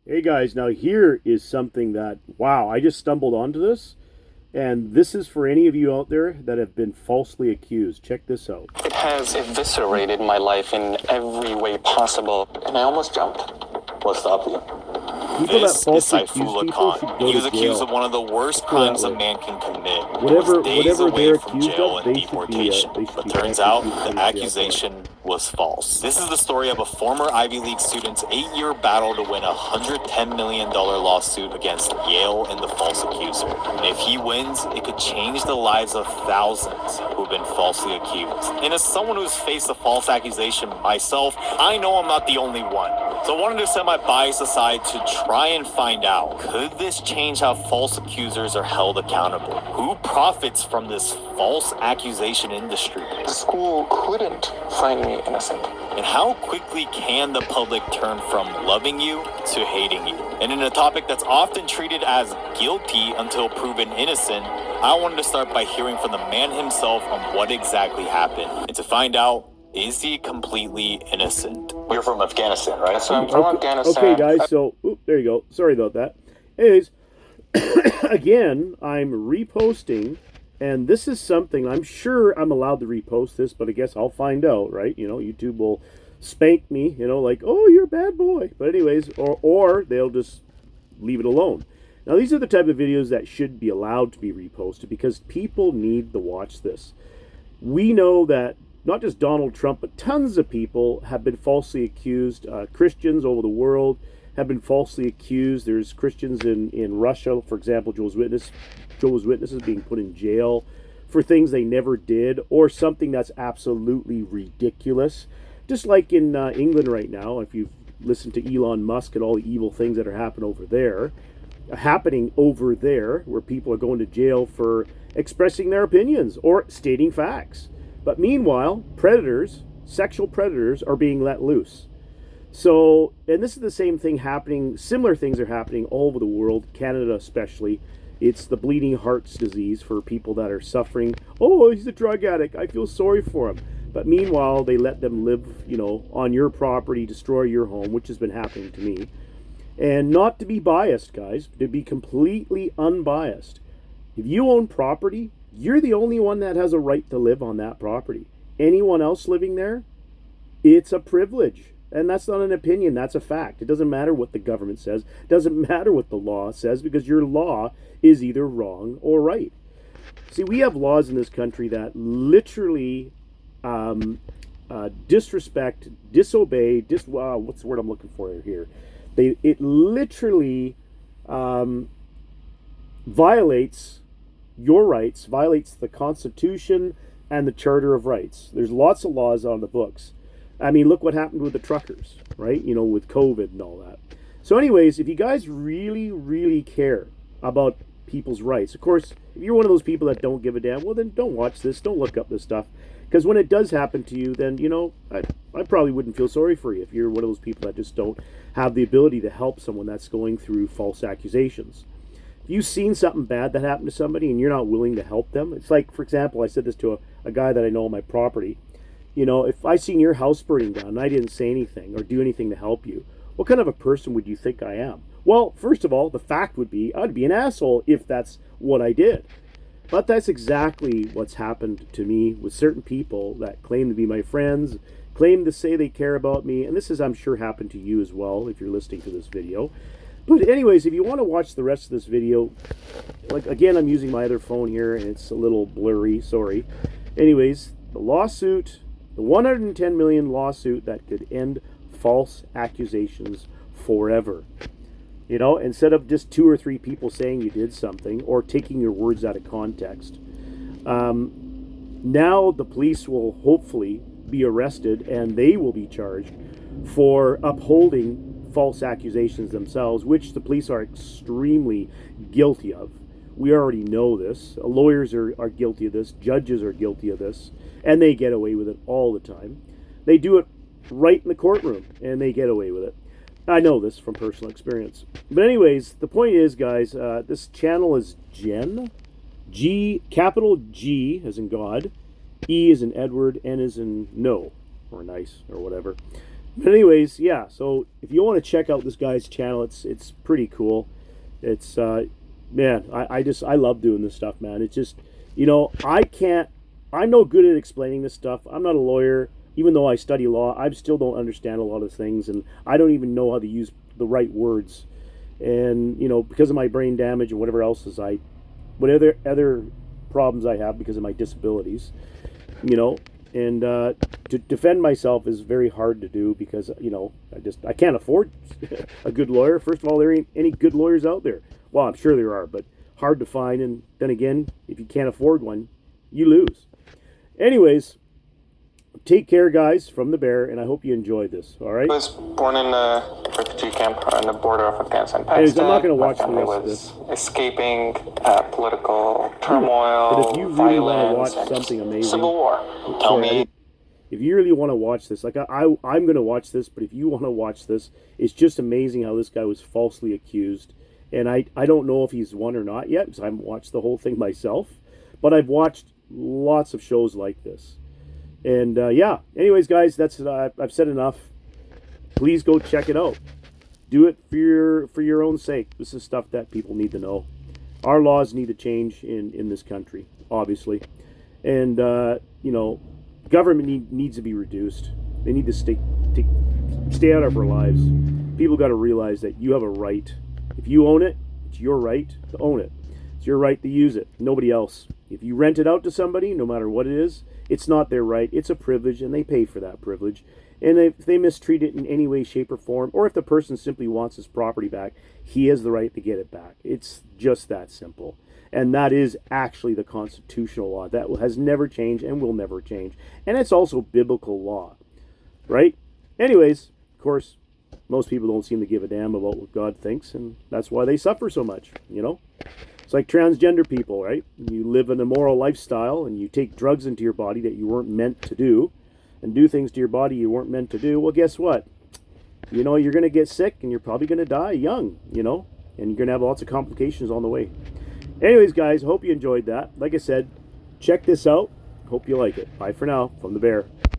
Hey guys, now here is something that, wow, I just stumbled onto this, and this is for any of you out there that have been falsely accused. Check this out. It has eviscerated my life in every way possible, and I almost jumped. What stopped you? People that This is falsely accuse Saifullah people should Khan. go He was to accused jail. of one of the worst Put it that crimes a way. man can commit. He Whatever, was days whatever away they're from accused jail of, and they should deportation. be But turns falsely out accused the and go to jail for it. accusation was false. This is the story of a former Ivy League student's 8-year battle to win a $110 million lawsuit against Yale and the false accuser. And if he wins, it could change the lives of thousands who've been falsely accused. And as someone who's faced a false accusation myself, I know I'm not the only one. So I wanted to set my bias aside to try and find out, could this change how false accusers are held accountable? Who profits from this false accusation industry? The school couldn't find me innocent. And how quickly can the public turn from loving you to hating you? And in a topic that's often treated as guilty until proven innocent, I wanted to start by hearing from the man himself on what exactly happened. And to find out, is he completely innocent? You're from Afghanistan, right? So I'm Okay, from Afghanistan. okay, guys, so, there you go. Sorry about that. Anyways, again, I'm reposting, and this is something, I'm sure I'm allowed to repost this, but I guess I'll find out, right? You know, YouTube will spank me, you know, like, oh, you're a bad boy. But anyways, or they'll just leave it alone. Now, these are the type of videos that should be allowed to be reposted because people need to watch this. We know that not just Donald Trump, but tons of people have been falsely accused. Christians over the world have been falsely accused. There's Christians in Russia, for example, Jehovah's Witnesses being put in jail for things they never did or something that's absolutely ridiculous. Just like in England right now, if you've listened to Elon Musk and all the evil things that are happening over there, where people are going to jail for expressing their opinions or stating facts. But meanwhile, sexual predators are being let loose. So, and this is the same thing happening, similar things are happening all over the world, Canada especially. It's the bleeding hearts disease for people that are suffering. Oh, he's a drug addict. I feel sorry for him. But meanwhile, they let them live, you know, on your property, destroy your home, which has been happening to me. And not to be biased, guys, to be completely unbiased. If you own property, you're the only one that has a right to live on that property. Anyone else living there, it's a privilege. And that's not an opinion, that's a fact. It doesn't matter what the government says. It doesn't matter what the law says because your law is either wrong or right. See, we have laws in this country that literally disrespect, disobey, what's the word I'm looking for here? It literally violates your rights, violates the Constitution and the Charter of Rights. There's lots of laws on the books. I mean, look what happened with the truckers, right? You know, with COVID and all that. So anyways, if you guys really, really care about people's rights, of course, if you're one of those people that don't give a damn, well, then don't watch this, don't look up this stuff. Because when it does happen to you, then, you know, I probably wouldn't feel sorry for you if you're one of those people that just don't have the ability to help someone that's going through false accusations. If you've seen something bad that happened to somebody and you're not willing to help them, it's like, for example, I said this to a guy that I know on my property. You know, if I seen your house burning down and I didn't say anything or do anything to help you, what kind of a person would you think I am? Well, first of all, the fact would be I'd be an asshole if that's what I did. But that's exactly what's happened to me with certain people that claim to be my friends, claim to say they care about me, and this is, I'm sure, happened to you as well if you're listening to this video. But anyways, if you want to watch the rest of this video, like, again, I'm using my other phone here and it's a little blurry, sorry. Anyways, the lawsuit, the 110 million lawsuit that could end false accusations forever. You know, instead of just 2 or 3 people saying you did something or taking your words out of context. Now the police will hopefully be arrested and they will be charged for upholding false accusations themselves, which the police are extremely guilty of. We already know this. Lawyers are guilty of this. Judges are guilty of this. And they get away with it all the time. They do it right in the courtroom, and they get away with it. I know this from personal experience. But anyways, the point is, guys, this channel is Jen. Capital G as in God. E as in Edward. N as in no. Or nice, or whatever. But anyways, yeah. So if you want to check out this guy's channel, it's pretty cool. It's man, I love doing this stuff, man. It's just, I'm no good at explaining this stuff. I'm not a lawyer, even though I study law. I still don't understand a lot of things, and I don't even know how to use the right words. And because of my brain damage and whatever else whatever other problems I have because of my disabilities, and to defend myself is very hard to do because I can't afford a good lawyer. First of all, there ain't any good lawyers out there. Well, I'm sure there are, but hard to find. And then again, if you can't afford one, you lose. Anyways, take care, guys, from the bear, and I hope you enjoyed this. All right. I was born in a refugee camp on the border of Afghanistan and Anyways, Pakistan. I'm not going to watch the My family rest of was this. escaping political turmoil, But if you really want to violence, watch and something amazing, civil war. Tell me. If you really want to watch this, like I'm going to watch this, but if you want to watch this, it's just amazing how this guy was falsely accused. And I don't know if he's won or not yet because I haven't watched the whole thing myself, but I've watched lots of shows like this. And yeah, anyways, guys, that's I've said enough. Please go check it out. Do it for your own sake. This is stuff that people need to know. Our laws need to change in this country, obviously, and government needs to be reduced. They need to stay out of our lives. People got to realize that you have a right. If you own it, it's your right to own it. It's your right to use it. Nobody else. If you rent it out to somebody, no matter what it is, it's not their right. It's a privilege, and they pay for that privilege. And if they mistreat it in any way, shape, or form, or if the person simply wants his property back, he has the right to get it back. It's just that simple. And that is actually the constitutional law. That has never changed and will never change. And it's also biblical law, right? Anyways, of course, most people don't seem to give a damn about what God thinks, and that's why they suffer so much, It's like transgender people, right? You live an immoral lifestyle and you take drugs into your body that you weren't meant to do and do things to your body you weren't meant to do. Well, guess what? You're going to get sick and you're probably going to die young, and you're going to have lots of complications on the way. Anyways, guys, hope you enjoyed that. Like I said, check this out. Hope you like it. Bye for now from the bear.